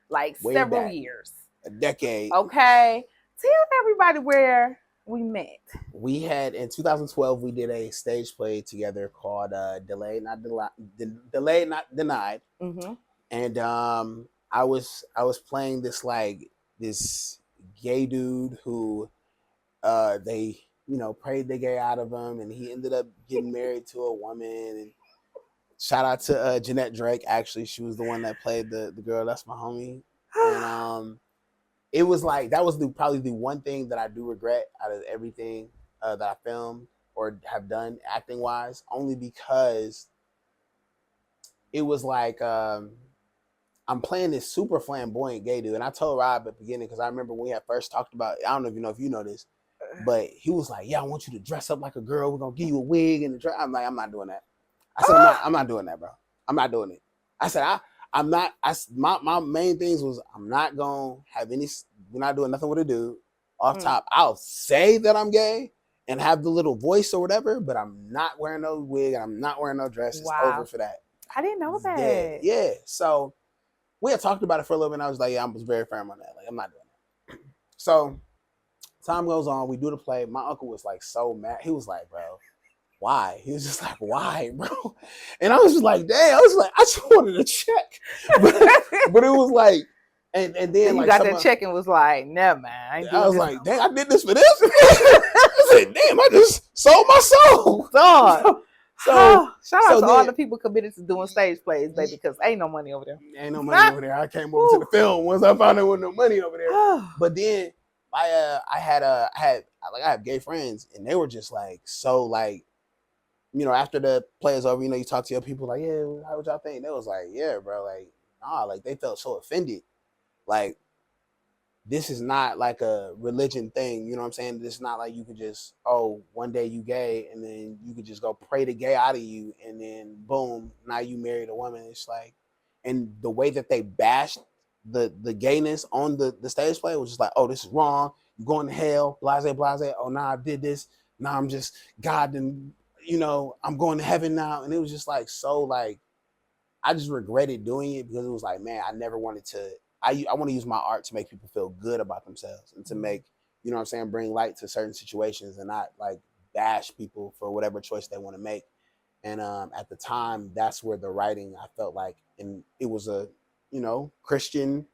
like Way several back. years. A decade. Okay, tell everybody where we met. We had in 2012 we did a stage play together called Delayed Not Denied. Mm-hmm. And I was playing this gay dude who they prayed the gay out of him, and he ended up getting married to a woman. And shout out to Jeanette Drake. Actually, she was the one that played the girl. That's my homie. And it was like that was probably the one thing that I do regret out of everything that I filmed or have done acting wise, only because it was like I'm playing this super flamboyant gay dude. And I told Rob at the beginning, because I remember when we had first talked about it, I don't know if you know this, but he was like, yeah, I want you to dress up like a girl. We're going to give you a wig and a dress. I'm like, I'm not doing that. I said, I'm not doing that, bro. I'm not doing it. I said, I'm not, my main things was I'm not going to have we're not doing nothing with a dude. Off top, I'll say that I'm gay and have the little voice or whatever, but I'm not wearing no wig and I'm not wearing no dress. It's over for that. I didn't know that. Dead. Yeah. So we had talked about it for a little bit, and I was like, yeah, I was very firm on that. Like, I'm not doing that. So time goes on. We do the play. My uncle was like so mad. He was like, bro, why? He was just like, why, bro? And I was just like, damn. I was like, I just wanted a check. But it was like, and then you like got that check and was like, never mind. I was like, dang, I did this for this. I said, damn, I just sold my soul. God. So shout out to all the people committed to doing stage plays, baby, because ain't no money over there. Ain't no money over there. I came over to the film once I found there wasn't no money over there. But then I have gay friends, and they were just like so like, after the play is over, you talk to your people like, yeah, how would y'all think? They was like, yeah, bro, like, nah, like they felt so offended. Like, this is not like a religion thing, you know what I'm saying? This is not like you could just, one day you gay and then you could just go pray the gay out of you and then boom, now you married a woman. It's like, and the way that they bashed the gayness on the stage play was just like, oh, this is wrong. You're going to hell, blase, blase. Oh, now I did this. Now I'm just God and, I'm going to heaven now. And it was just like, so like, I just regretted doing it because it was like, man, I never wanted to, I want to use my art to make people feel good about themselves and to make, bring light to certain situations and not like bash people for whatever choice they want to make. And at the time, that's where the writing, I felt like, and it was a, Christian,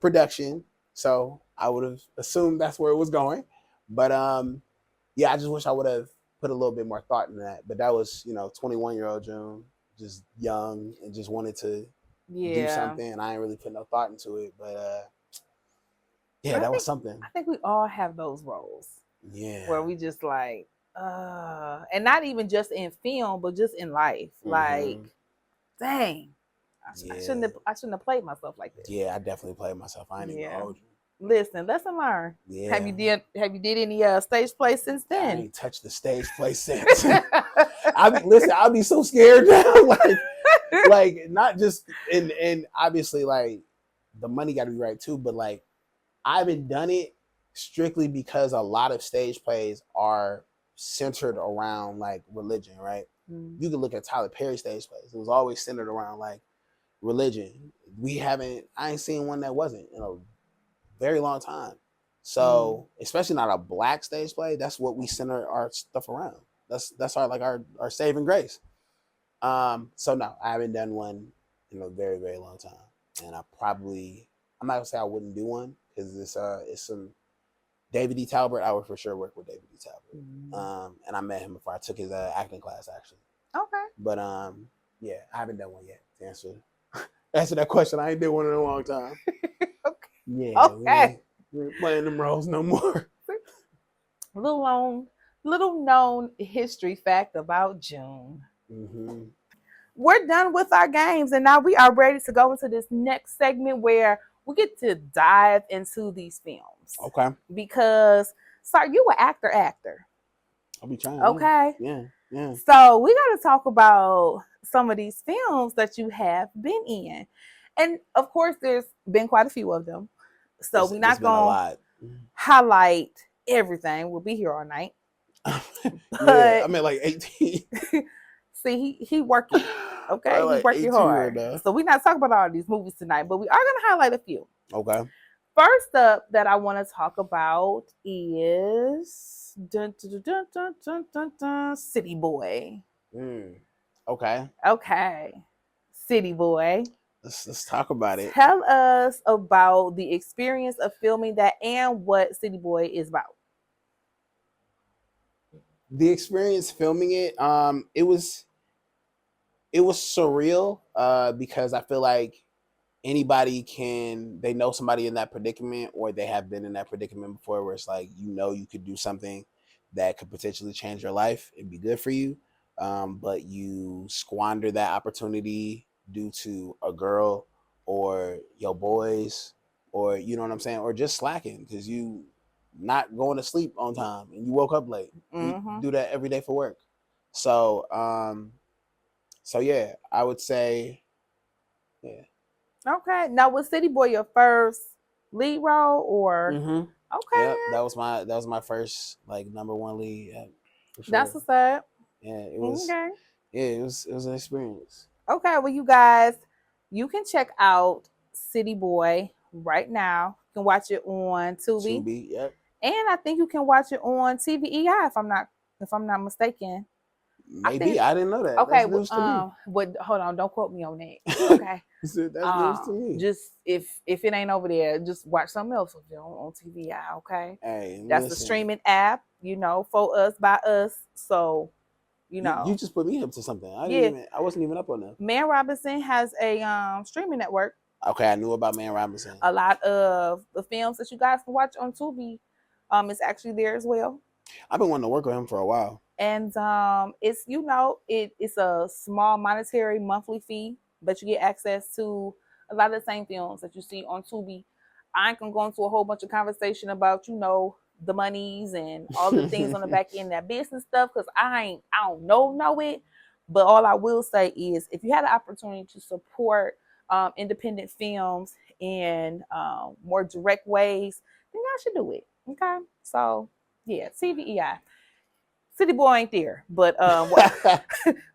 production. So I would have assumed that's where it was going. But yeah, I just wish I would have put a little bit more thought in that. But that was, 21-year-old June, just young and just wanted to do something, and I ain't really put no thought into it, but that was something. I think we all have those roles. Yeah. Where we just like, and not even just in film, but just in life. Mm-hmm. Like, dang, I shouldn't have played myself like this. Yeah, I definitely played myself. I ain't even hold you. Listen, lesson learned. Yeah. Have you did any stage plays since then? I ain't touched the stage play since. I'll be so scared now. Like not just and obviously like the money got to be right too, but like I haven't done it strictly because a lot of stage plays are centered around like religion, right? Mm. You can look at Tyler Perry stage plays; it was always centered around like religion. I ain't seen one that wasn't in a very long time. So especially not a black stage play. That's what we center our stuff around. That's our saving grace. So no, I haven't done one in a very, very long time. And I'm not gonna say I wouldn't do one because it's some David D. Talbert. I would for sure work with David D. Talbert. And I met him before I took his acting class actually. Okay. But Yeah, I haven't done one yet. To answer that question, I ain't did one in a long time. Okay. Yeah, Okay. we ain't playing them roles no more. Little known history fact about June. Mm-hmm. We're done with our games, and now we are ready to go into this next segment where we get to dive into these films. Okay, Because, sorry, you an actor. I'll be trying. Okay. Yeah. So we got to talk about some of these films that you have been in. And of course, there's been quite a few of them. So we're not It's been a going to lot. highlight everything. We'll be here all night. Yeah, I'm at like 18. See, he working. Okay, Like he working 18 hard. right now. So we're not talking about all these movies tonight, but we are going to highlight a few. Okay. First up that I want to talk about is City Boy. Okay. Okay, City Boy. Let's talk about it. Tell us about the experience of filming that and what City Boy is about. The experience filming it, it was surreal because I feel like they know somebody in that predicament, or they have been in that predicament before, where it's like, you could do something that could potentially change your life and be good for you, but you squander that opportunity due to a girl or your boys, or you know what I'm saying, or just slacking because you not going to sleep on time and you woke up late. We do that every day for work. So yeah, I would say, yeah. Okay. Now, was City Boy your first lead role, or Mm-hmm. okay? Yep, that was my first like number one lead, for sure. That's what's up. Yeah, it was. Okay. Yeah, it was an experience. Okay. Well, you guys, you can check out City Boy right now. You can watch it on Tubi, Tubi, yep. and I think you can watch it on TVEI if I'm not mistaken. Maybe I didn't know that. Okay, That's news to me. But hold on, don't quote me on that. Okay, That's news to me. just if it ain't over there, just watch something else on TVI. Okay, Hey, that's the streaming app. For us by us. So, you just put me up to something. I wasn't even up on that. Man Robinson has a streaming network. Okay, I knew about Man Robinson. A lot of the films that you guys can watch on Tubi, is actually there as well. I've been wanting to work with him for a while. And it's it's a small monetary monthly fee, but you get access to a lot of the same films that you see on Tubi. I ain't gonna go into a whole bunch of conversation about the monies and all the things on the back end, that business stuff, because I don't know it. But all I will say is, if you had the opportunity to support independent films in more direct ways, then y'all should do it. Okay, so yeah, TVEI. City Boy ain't there, but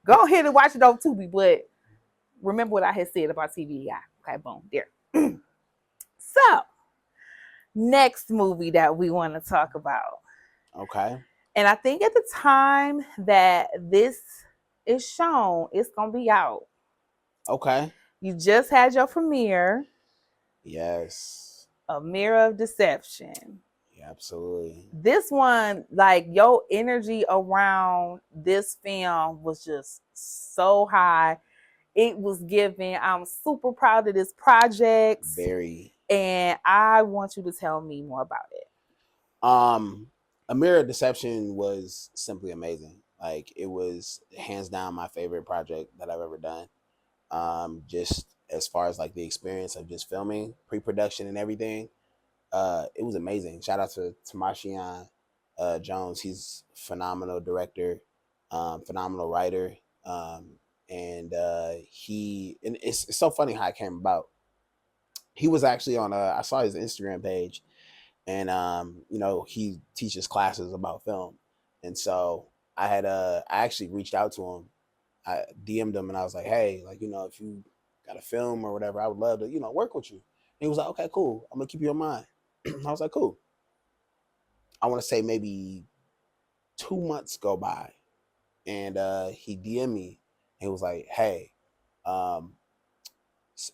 go ahead and watch it on Tubi. But remember what I had said about TVEI. Okay, boom, there. So, next movie that we want to talk about. Okay. And I think at the time that this is shown, it's gonna be out. Okay. You just had your premiere. Yes. A Mirror of Deception. Yeah, absolutely. This one, like, your energy around this film was just so high. It was giving. I'm super proud of this project. Very. And I want you to tell me more about it. A Mirror of Deception was simply amazing. Like, it was hands down my favorite project that I've ever done. Just as far as like the experience of just filming, pre-production and everything, it was amazing. Shout out to Tamashian Jones. He's a phenomenal director, phenomenal writer. And it's so funny how it came about. He was actually on I saw his Instagram page, and he teaches classes about film, and so I actually reached out to him. I DM'd him and I was like, hey, like, if you got a film or whatever, I would love to work with you. And he was like, okay, cool, I'm gonna keep you in mind. I was like, cool. I want to say maybe 2 months go by, and he DM'd me and he was like, hey,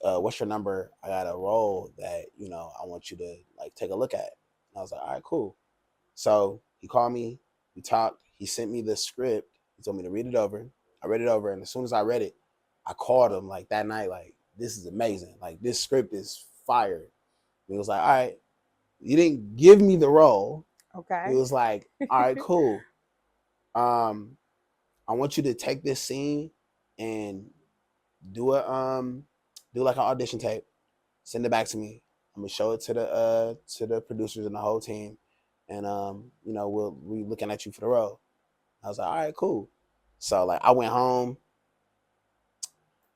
what's your number? I got a role that I want you to like take a look at. And I was like, all right, cool. So he called me, we talked, he sent me the script, he told me to read it over. I read it over, and as soon as I read it, I called him like that night, like, this is amazing. Like, this script is fire. And he was like, all right, you didn't give me the role. Okay. He was like, all right, cool. I want you to take this scene and do like an audition tape, send it back to me. I'm gonna show it to the producers and the whole team, and we'll be looking at you for the role. I was like, all right, cool. So like I went home,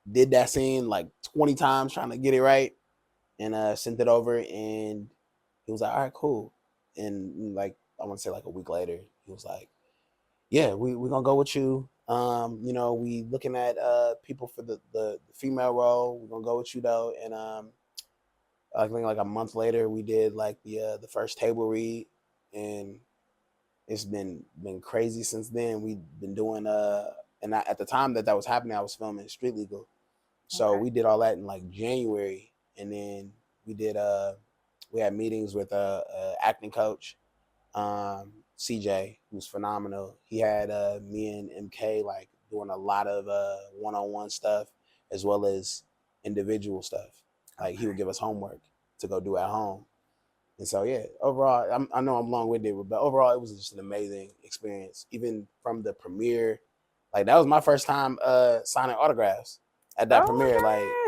did that scene like 20 times trying to get it right, and sent it over, and he was like, all right, cool. And like I want to say like a week later, he was like, yeah, we're gonna go with you. We looking at people for the female role. We're gonna go with you though. And I think like a month later we did like the first table read, and it's been crazy since then. We've been doing at the time that was happening, I was filming Street Legal. So we did all that in like January, and then we had meetings with a acting coach, CJ, who's phenomenal. He had me and MK like doing a lot of one-on-one stuff as well as individual stuff. Like he would give us homework to go do at home. And so yeah, overall, I know I'm long-winded, but overall it was just an amazing experience. Even from the premiere, like that was my first time signing autographs at that premiere.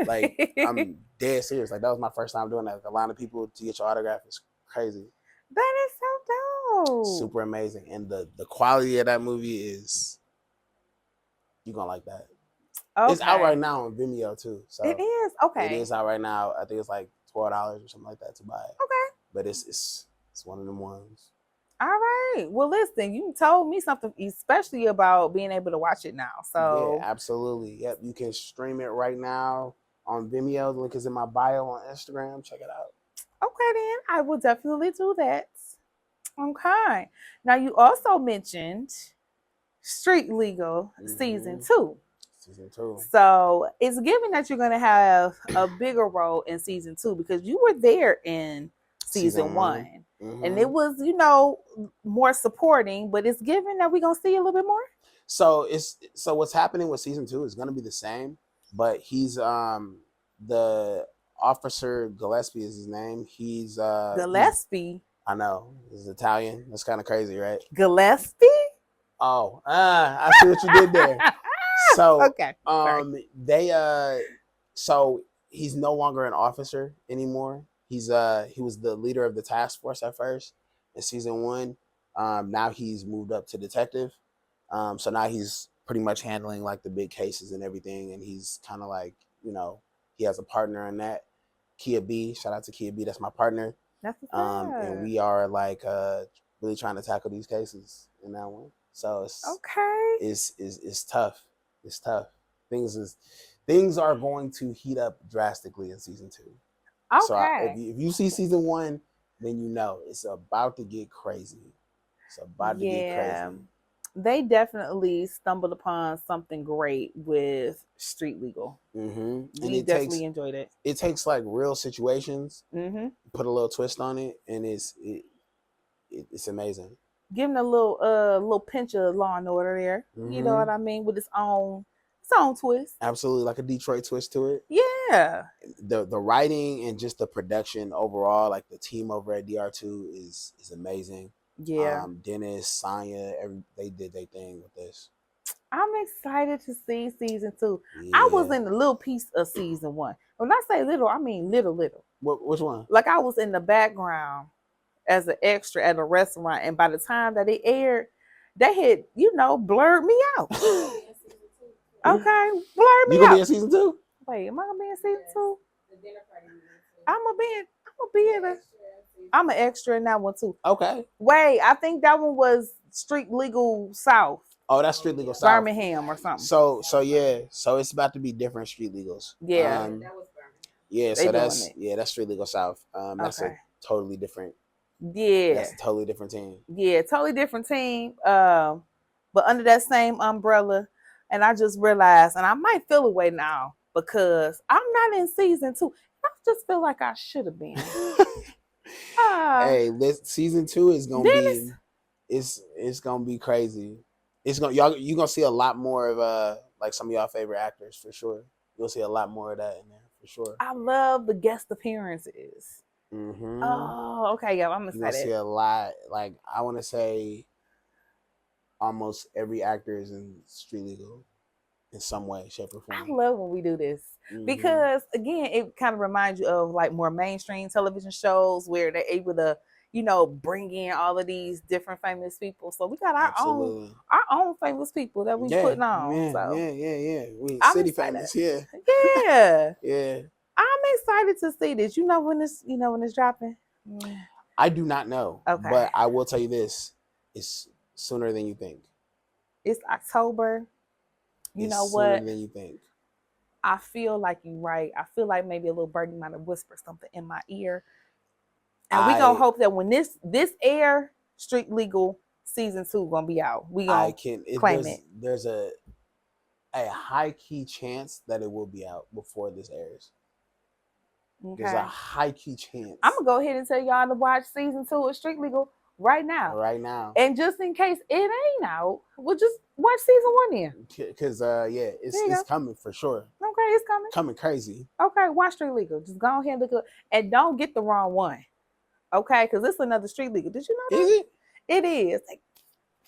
Like I'm dead serious. Like that was my first time doing that. Like, a line of people to get your autograph is crazy. That is so dope. Super amazing. And the quality of that movie is, you're gonna like that. Okay. It's out right now on Vimeo too. So it is? Okay. It is out right now. I think it's like $12 or something like that to buy it. Okay. But it's one of them ones. All right. Well, listen, you told me something especially about being able to watch it now. So yeah, absolutely. Yep. You can stream it right now on Vimeo. The link is in my bio on Instagram. Check it out. Okay, then I will definitely do that. Okay. Now you also mentioned Street Legal season 2. Season 2. So it's given that you're going to have a bigger role in season 2 because you were there in season 1. And it was, more supporting, but it's given that we're going to see a little bit more. So what's happening with season 2 is going to be the same, but he's the Officer Gillespie is his name. He's Gillespie. I know. He's Italian. That's kind of crazy, right? Gillespie? Oh, I see what you did there. So okay. So he's no longer an officer anymore. He was the leader of the task force at first in season 1. Now he's moved up to detective. So now he's pretty much handling like the big cases and everything, and he's kind of like, he has a partner in that. Kia B, shout out to Kia B, that's my partner. That's and we are like really trying to tackle these cases in that one. So it's okay. It's tough. It's tough. Things are going to heat up drastically in season 2. Okay. So if you see season 1, then it's about to get crazy. It's about to get crazy. They definitely stumbled upon something great with Street Legal. Mm-hmm. We definitely enjoyed it. It takes like real situations, put a little twist on it, and it's amazing. Giving a little pinch of Law and Order there. You know what I mean? With its own twist. Absolutely, like a Detroit twist to it. Yeah. The writing and just the production overall, like the team over at DR2 is amazing. Yeah. Dennis, Sanya, they did their thing with this. I'm excited to see season 2. Yeah. I was in a little piece of season 1. When I say little, I mean little. Which one? Like I was in the background as an extra at a restaurant, and by the time that it aired, they had, blurred me out. Okay, blurred me out. You gonna be in season 2? Wait, am I gonna be in season 2? I'm an extra in that one too. Okay. Wait, I think that one was Street Legal South. Oh, that's Street Legal South. Birmingham or something. So yeah. So it's about to be different Street Legals. Yeah. That was Birmingham. Yeah, so that's Street Legal South. That's a totally different. Yeah. That's a totally different team. Yeah, totally different team. But under that same umbrella, and I just realized, and I might feel away now because I'm not in season 2. I just feel like I should have been. Hey, season 2 is gonna be it's gonna be crazy. it's gonna you gonna see a lot more of like some of y'all favorite actors for sure. You'll see a lot more of that in there for sure. I love the guest appearances. Mm-hmm. Oh, okay, yeah, I'm You're gonna see excited. a lot. Like I want to say, almost every actor is in Street Legal in some way, shape, or I form. love when we do this Mhm. because again, it kind of reminds you of like more mainstream television shows where they're able to, bring in all of these different famous people. So we got Absolutely. our own famous people that we Yeah, putting on. yeah, So yeah. We I'm city excited. famous, yeah. Yeah. Yeah. I'm excited to see this. You know when it's dropping? I do not know, Okay. but I will tell you this: it's sooner than you think. It's October. You It's know sooner what? than you think. I feel like you're right. I feel like maybe a little birdie might have whispered something in my ear. And we gonna hope that when this air, Street Legal season 2 gonna be out. We gonna claim it. There's a high key chance that it will be out before this airs. Okay. There's a high key chance. I'm gonna go ahead and tell y'all to watch season 2 of Street Legal right now. Right now. And just in case it ain't out, we'll just watch season 1 then. Because it's coming for sure. Okay, it's coming. Coming crazy. Okay, watch Street Legal. Just go ahead and look up, and don't get the wrong one. Okay, because this is another Street Legal. Did you know that? Is it? It is.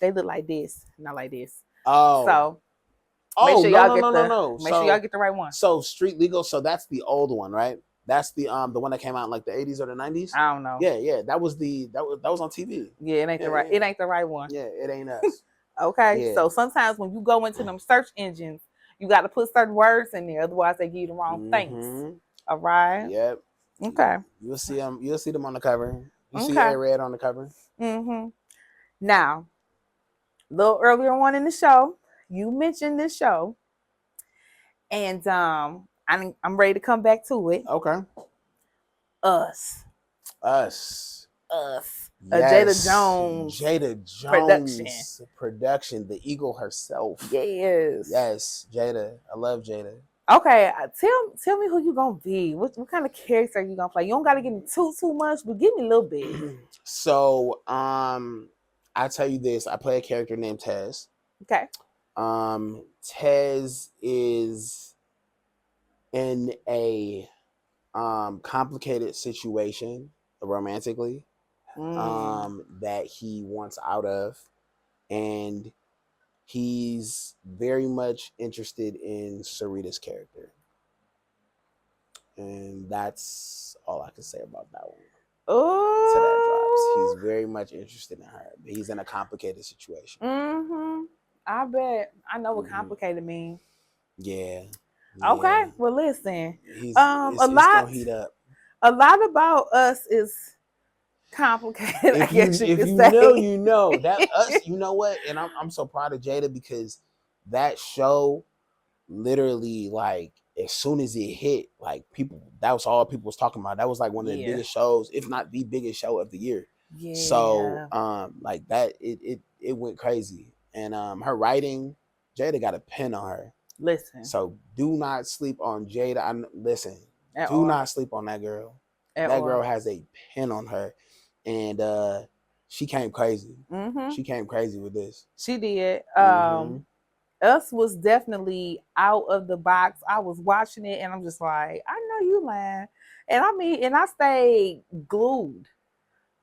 They look like this, not like this. Oh. So make sure y'all no. Make sure y'all get the right one. So Street Legal, so that's the old one, right? That's the one that came out in like the 80s or the 90s. I don't know. Yeah. That was on TV. Yeah, it ain't the right. Yeah. It ain't the right one. Yeah, it ain't us. Okay. Yeah. So sometimes when you go into them search engines, you got to put certain words in there, otherwise they give you the wrong things. All right. Yep. Okay. You'll see them. You'll see them on the cover. You see Okay. A-Red on the cover. Mm-hmm. Now, a little earlier on in the show, you mentioned this show, and I'm ready to come back to it. Okay. Us. Yes. Jada Jones production. The Eagle herself. Yes. Jada. I love Jada. Okay, tell me who you gonna be. What kind of character are you gonna play? You don't gotta give me too much, but give me a little bit. So, I tell you this. I play a character named Tez. Okay. Tez is in a complicated situation romantically that he wants out of, and he's very much interested in Sarita's character, and that's all I can say about that one. Oh, so that drops. He's very much interested in her, but he's in a complicated situation. I bet. I know what complicated means. Yeah. Okay. Well, listen. It's gonna heat up. A lot about us is complicated. I guess you could say. You know that us. You know what? And I'm so proud of Jada because that show, literally, like as soon as it hit, like that was all people was talking about. That was like one of the biggest shows, if not the biggest show of the year. Yeah. So like that, it went crazy. And her writing, Jada got a pen on her. Listen. So do not sleep on Jada. Not sleep on that girl. Girl has a pen on her, and she came crazy. She came crazy with this. She did. Us was definitely out of the box. I was watching it, and I'm just like, I know you lying, and I stayed glued.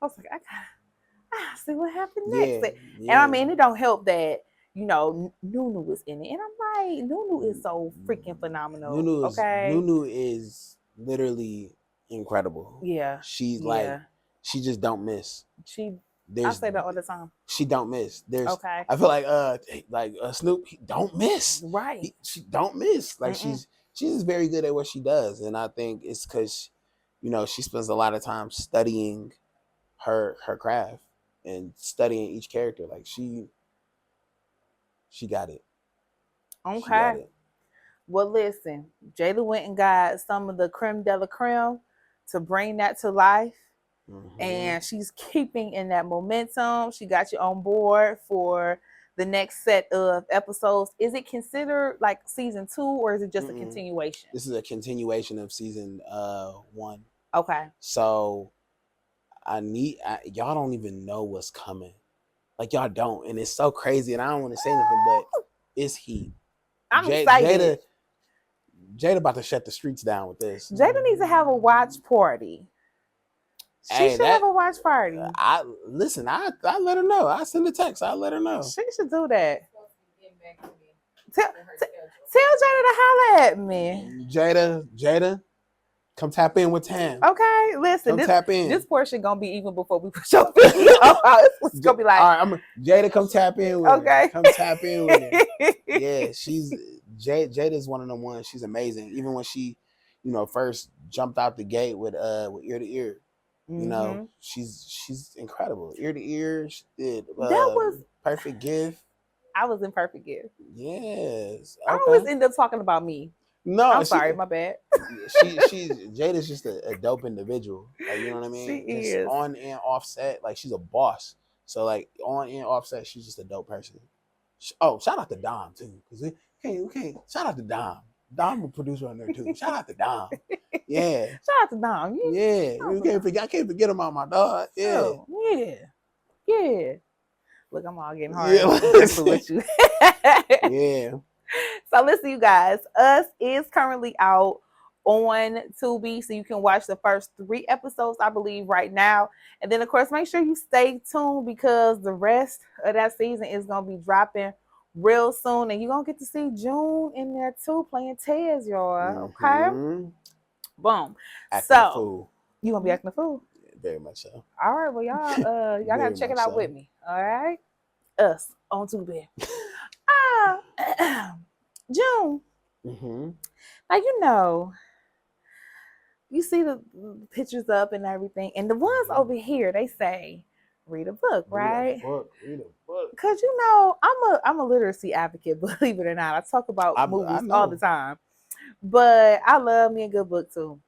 I was like, I gotta see what happened next. Yeah. And it don't help that Nunu was in it, and I'm like, Nunu is so freaking phenomenal. Nunu is literally incredible. Yeah, she's like, she just don't miss. I say that all the time. She don't miss. I feel like Snoop, he don't miss. Right. She don't miss. Like she's just very good at what she does, and I think it's because she spends a lot of time studying her craft and studying each character. Like she got it. Okay. Well, listen, Jada went and got some of the creme de la creme to bring that to life. And she's keeping in that momentum. She got you on board for the next set of episodes. Is it considered like season 2 or is it just a continuation? This is a continuation of season 1. Okay. So y'all don't even know what's coming. Like y'all don't, and it's so crazy. And I don't want to say anything, but it's heat. I'm excited. Jada about to shut the streets down with this. Jada needs to have a watch party. She should have a watch party. I listen. I let her know. I send a text. I let her know. She should do that. Tell Jada to holler at me. Jada, come tap in with Tam. Okay, listen. Tap in. This portion gonna be even before we put your video out. It's gonna be like, all right, Jada, come tap in with okay. her. Come tap in with her. Yeah, Jada's one of them ones. She's amazing. Even when she, first jumped out the gate with ear to ear. She's incredible. Ear to ear. She did that was Perfect Gift. I was in Perfect Gift. Yes. Okay. I always end up talking about me. No, I'm sorry, my bad. Jada's just a dope individual. Like, you know what I mean? She is on and offset. Like, she's a boss. So like on and offset, she's just a dope person. Oh, shout out to Dom too, because we can't. Shout out to Dom. Dom, a producer on there too. Shout out to Dom. Yeah. Shout out to Dom. Yeah. I can't forget about my dog. Yeah. Oh, yeah. Look, I'm all getting hard. Yeah. With you. Yeah. So listen, you guys. Us is currently out on Tubi, so you can watch the first 3 episodes, I believe, right now. And then, of course, make sure you stay tuned because the rest of that season is gonna be dropping real soon, and you're gonna get to see June in there too, playing Tez, y'all. Okay. Boom. Acting a fool. You gonna be acting a fool? Very much so. All right, well, y'all gotta check it out with me. All right, us on Tubi. June. Mm-hmm. Now you see the pictures up and everything, and the ones over here they say read a book, right? Read a book. Cause I'm a literacy advocate, believe it or not. I talk about movies all the time, but I love me a good book too.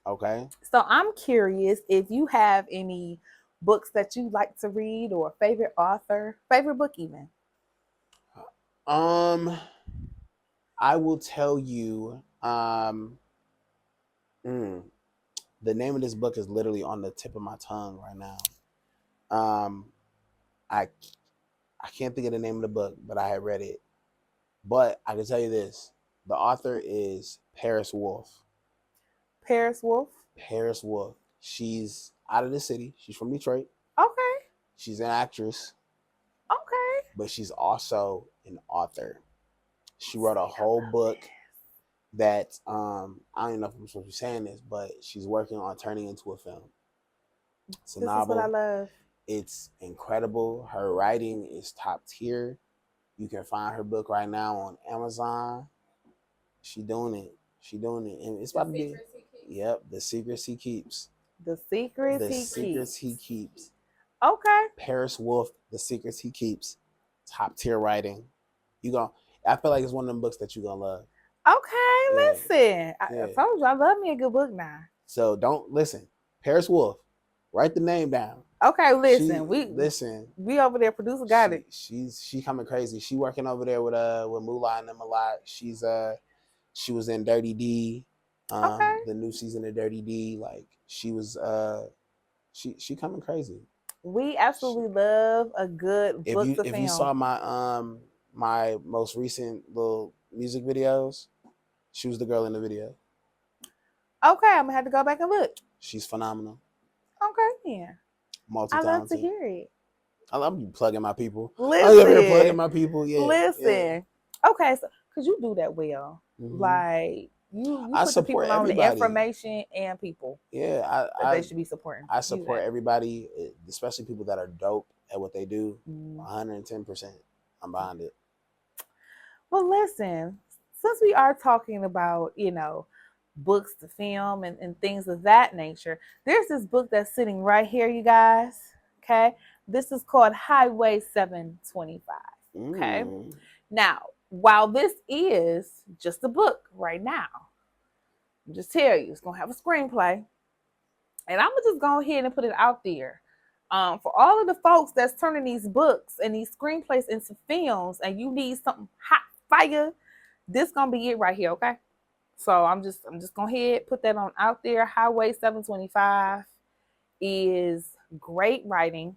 Okay. So I'm curious if you have any books that you like to read, or favorite author, favorite book even. I will tell you, the name of this book is literally on the tip of my tongue right now. I can't think of the name of the book, but I had read it. But I can tell you this: the author is Paris Wolf. Paris Wolf. Paris Wolf. She's out of the city. She's from Detroit. Okay. She's an actress. Okay. But she's also an author. She wrote a whole book that I don't even know if I'm supposed to be saying this, but she's working on turning into a film. It's a novel. This is what I love. It's incredible. Her writing is top tier. You can find her book right now on Amazon. She doing it. And it's about to be. Yep, The Secrets He Keeps. The Secrets He Keeps. Okay. Paris Wolf, The Secrets He Keeps. Top tier writing. I feel like it's one of them books that you're gonna love. Okay, listen. I told you I love me a good book now. So don't listen. Paris Wolf, write the name down. Okay, listen. We over there. Producer got it. She coming crazy. She working over there with Moolah and them a lot. She was in Dirty D. The new season of Dirty D. Like she was she coming crazy. We absolutely love a good book to film. If you saw my most recent little music videos, she was the girl in the video. Okay, I'm gonna have to go back and look. She's phenomenal. Okay, yeah. Multi-talented. I love to hear it. I love you plugging my people. Listen. I'm over here plugging my people. Yeah. Listen. Yeah. Okay, so because you do that well, like you I put the people on everybody. The information and people. Yeah, they should be supporting. I support everybody, especially people that are dope at what they do. 110%. I'm behind it. Well, listen, since we are talking about, books to film and things of that nature, there's this book that's sitting right here, you guys. Okay. This is called Highway 725. Okay. Now, while this is just a book right now, I'll just tell you, it's going to have a screenplay. And I'm going to just go ahead and put it out there. For all of the folks that's turning these books and these screenplays into films, and you need something hot fire, this gonna be it right here, okay? So I'm just gonna ahead put that on out there. Highway 725 is great writing.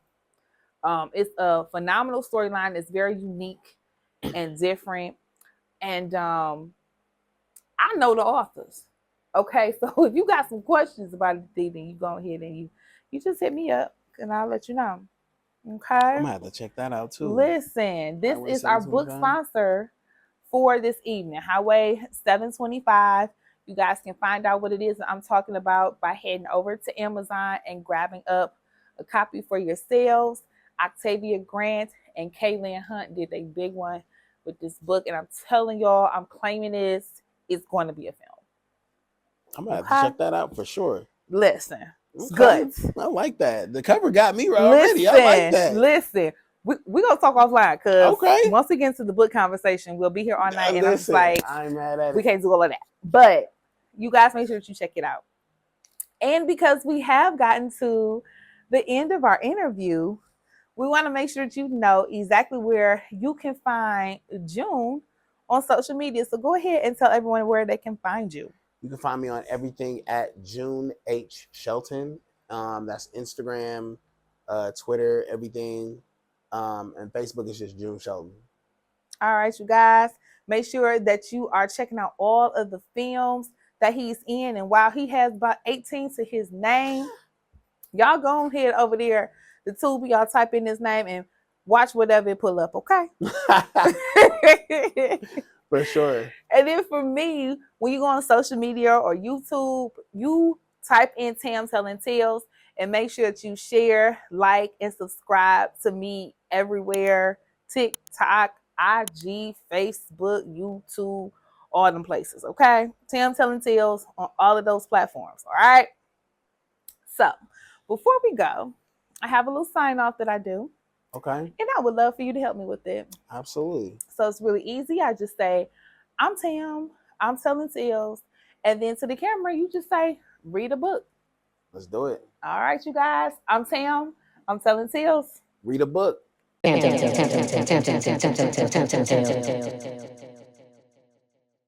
It's a phenomenal storyline. It's very unique and different. And I know the authors. Okay, so if you got some questions about it, then you go ahead and you just hit me up and I'll let you know. Okay. I'm gonna have to check that out too. Listen, this Highway is our book 725. sponsor for this evening, Highway 725. You guys can find out what it is I'm talking about by heading over to Amazon and grabbing up a copy for yourselves. Octavia Grant and Kaylynn Hunt did a big one with this book, and I'm telling y'all, I'm claiming this. It's going to be a film. I'm gonna have to check that out for sure. Listen, it's Okay. good. I like that. The cover got me already. I like that. Listen. We're going to talk offline because Okay. once we get into the book conversation, we'll be here all night. And I'm just like, I'm mad at we it. can't do all of that. But you guys make sure that you check it out. And because we have gotten to the end of our interview, we want to make sure that you know exactly where you can find June on social media. So go ahead and tell everyone where they can find you. You can find me on everything at June H. Shelton. That's Instagram, Twitter, everything. And Facebook is just June Shelton. All right, you guys. Make sure that you are checking out all of the films that he's in. And while he has about 18 to his name, y'all go ahead over there to Tubi. Y'all type in his name and watch whatever it pull up, okay? For sure. And then for me, when you go on social media or YouTube, you type in Tam Telling Tales and make sure that you share, like, and subscribe to me everywhere. TikTok, IG, Facebook, YouTube, all them places, okay? Tam Telling Tales on all of those platforms, all right? So, before we go, I have a little sign off that I do. Okay. And I would love for you to help me with it. Absolutely. So it's really easy. I just say, I'm Tam, I'm telling tales. And then to the camera, you just say, read a book. Let's do it. All right, you guys. I'm Tam, I'm telling tales. Read a book. Tam, tam, tam, tam, tam, tam, tam, tam, tam, tam, tam, tam, tam, tam, tam.